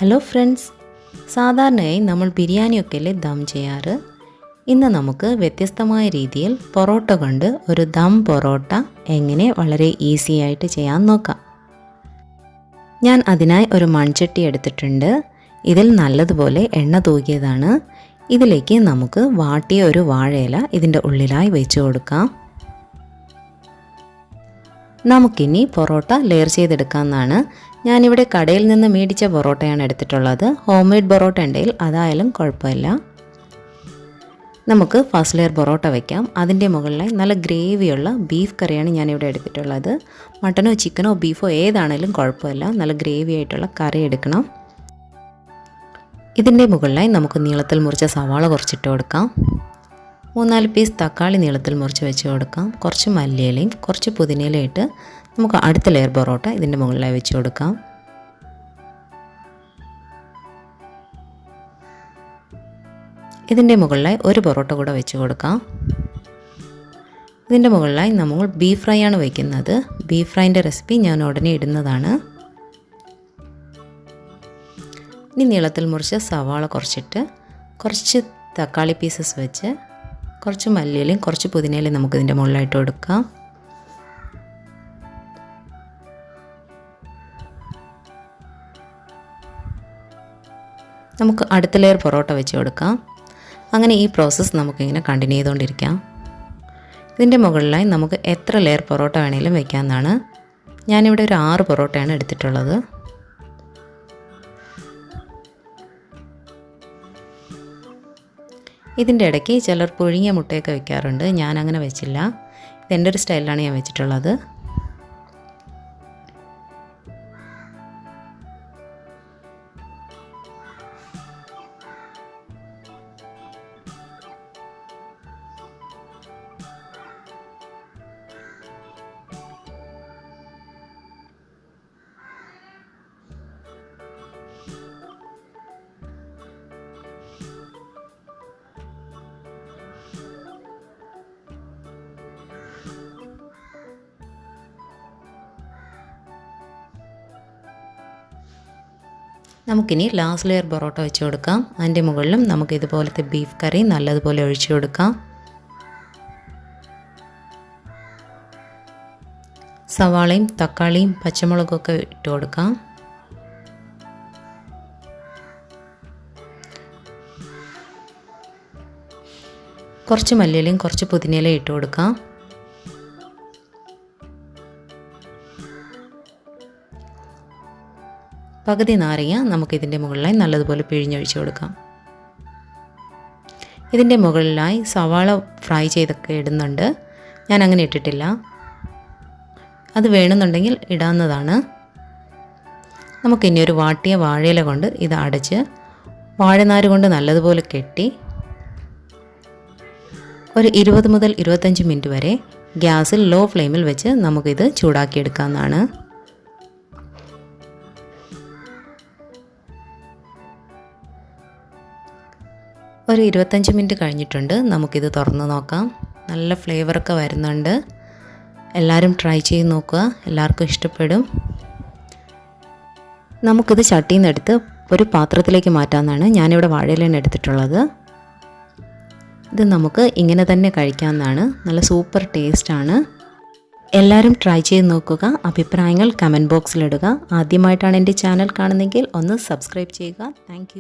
Hello friends, സാധാരണയായി നമ്മൾ ബിരിയാണിയൊക്കെയല്ലേ ദം ചെയ്യാറ്. ഇന്ന് നമുക്ക് വ്യത്യസ്തമായ രീതിയിൽ പൊറോട്ട കൊണ്ട് ഒരു ദം പൊറോട്ട എങ്ങനെ വളരെ ഈസി ആയിട്ട് ചെയ്യാൻ നോക്കാം. ഞാൻ അതിനായി ഒരു മൺചട്ടി എടുത്തിട്ടുണ്ട്. ഇതിൽ നല്ലതുപോലെ എണ്ണ തൂകിയതാണ്. ഇതിലേക്ക് നമുക്ക് വാട്ടിയ ഒരു വാഴയില ഇതിൻ്റെ ഉള്ളിലായി വെച്ച് കൊടുക്കാം. നമുക്കിനി പൊറോട്ട ലെയർ ചെയ്തെടുക്കാമെന്നാണ്. ഞാനിവിടെ കടയിൽ നിന്ന് മേടിച്ച പൊറോട്ടയാണ് എടുത്തിട്ടുള്ളത്. ഹോം മെയ്ഡ് പൊറോട്ട ഉണ്ടെങ്കിൽ അതായാലും കുഴപ്പമില്ല. നമുക്ക് ഫസ്റ്റ് ലെയർ പൊറോട്ട വയ്ക്കാം. അതിൻ്റെ മുകളിലായി നല്ല ഗ്രേവിയുള്ള ബീഫ് കറിയാണ് ഞാനിവിടെ എടുത്തിട്ടുള്ളത്. മട്ടനോ ചിക്കനോ ബീഫോ ഏതാണെങ്കിലും കുഴപ്പമില്ല, നല്ല ഗ്രേവി ആയിട്ടുള്ള കറി എടുക്കണം. ഇതിൻ്റെ മുകളിലായി നമുക്ക് നീളത്തിൽ മുറിച്ച സവാള കുറച്ചിട്ട് കൊടുക്കാം. 3-4 പീസ് തക്കാളി നീളത്തിൽ മുറിച്ച് വെച്ച് കൊടുക്കാം. കുറച്ച് മല്ലിയിലയും കുറച്ച് പുതിനയിലയും ഇട്ട് നമുക്ക് അടുത്ത ലെയർ പൊറോട്ട ഇതിൻ്റെ മുകളിലായി വെച്ച് കൊടുക്കാം. ഇതിൻ്റെ മുകളിലായി ഒരു പൊറോട്ട കൂടെ വെച്ച് കൊടുക്കാം. ഇതിൻ്റെ മുകളിലായി നമ്മൾ ബീഫ് ഫ്രൈ ആണ് വയ്ക്കുന്നത്. ബീഫ് ഫ്രൈൻ്റെ റെസിപ്പി ഞാൻ ഉടനെ ഇടുന്നതാണ്. ഇനി നീളത്തിൽ മുറിച്ച സവാള കുറച്ചിട്ട് കുറച്ച് തക്കാളി പീസസ് വെച്ച് കുറച്ച് മല്ലിയിലയും കുറച്ച് പുതിനയിലയും നമുക്കിതിൻ്റെ മുകളിലായിട്ട് കൊടുക്കാം. നമുക്ക് അടുത്ത ലെയർ പൊറോട്ട വെച്ച് കൊടുക്കാം. അങ്ങനെ ഈ പ്രോസസ്സ് നമുക്കിങ്ങനെ കണ്ടിന്യൂ ചെയ്തുകൊണ്ടിരിക്കാം. ഇതിൻ്റെ മുകളിലായി നമുക്ക് എത്ര ലെയർ പൊറോട്ട വേണമെങ്കിലും വയ്ക്കാമെന്നാണ്. ഞാനിവിടെ ഒരു 6 പൊറോട്ടയാണ് എടുത്തിട്ടുള്ളത്. ഇതിൻ്റെ ഇടയ്ക്ക് ചിലർ പുഴുങ്ങിയ മുട്ടയൊക്കെ വെക്കാറുണ്ട്. ഞാനങ്ങനെ വെച്ചില്ല. ഇതെൻ്റെ ഒരു സ്റ്റൈലിലാണ് ഞാൻ വെച്ചിട്ടുള്ളത്. നമുക്കിനി ലാസ്റ്റ് ലെയർ പൊറോട്ട വെച്ച് കൊടുക്കാം. അതിൻ്റെ മുകളിലും നമുക്ക് ഇതുപോലത്തെ ബീഫ് കറി നല്ലതുപോലെ ഒഴിച്ചു കൊടുക്കാം. സവാളയും തക്കാളിയും പച്ചമുളകൊക്കെ ഇട്ട് കൊടുക്കാം. കുറച്ച് മല്ലിയിലയും കുറച്ച് പുതിനയിലയും ഇട്ട് കൊടുക്കാം. പകുതി നാരങ്ങ നമുക്കിതിൻ്റെ മുകളിലായി നല്ലതുപോലെ പിഴിഞ്ഞൊഴിച്ച് കൊടുക്കാം. ഇതിൻ്റെ മുകളിലായി സവാള ഫ്രൈ ചെയ്തൊക്കെ ഇടുന്നുണ്ട്. ഞാൻ അങ്ങനെ ഇട്ടിട്ടില്ല. അത് വേണമെന്നുണ്ടെങ്കിൽ ഇടാവുന്നതാണ്. നമുക്കിനി ഒരു വാട്ടിയ വാഴയില കൊണ്ട് ഇത് അടച്ച് വാഴനാര് കൊണ്ട് നല്ലതുപോലെ കെട്ടി ഒരു 20 മുതൽ 25 മിനിറ്റ് വരെ ഗ്യാസിൽ ലോ ഫ്ലെയിമിൽ വെച്ച് നമുക്കിത് ചൂടാക്കിയെടുക്കാവുന്നതാണ്. ഒരു 25 മിനിറ്റ് കഴിഞ്ഞിട്ടുണ്ട്. നമുക്കിത് തുറന്ന് നോക്കാം. നല്ല ഫ്ലേവറൊക്കെ വരുന്നുണ്ട്. എല്ലാവരും ട്രൈ ചെയ്ത് നോക്കുക, എല്ലാവർക്കും ഇഷ്ടപ്പെടും. നമുക്കിത് ചട്ടിയിൽ നിന്ന് എടുത്ത് ഒരു പാത്രത്തിലേക്ക് മാറ്റാമെന്നാണ്. ഞാനിവിടെ വാഴയിലാണ് എടുത്തിട്ടുള്ളത്. ഇത് നമുക്ക് ഇങ്ങനെ തന്നെ കഴിക്കാവുന്നതാണ്. നല്ല സൂപ്പർ ടേസ്റ്റാണ്. എല്ലാവരും ട്രൈ ചെയ്ത് നോക്കുക. അഭിപ്രായങ്ങൾ കമൻറ്റ് ബോക്സിലിടുക. ആദ്യമായിട്ടാണ് എൻ്റെ ചാനൽ കാണുന്നതെങ്കിൽ ഒന്ന് സബ്സ്ക്രൈബ് ചെയ്യുക. താങ്ക്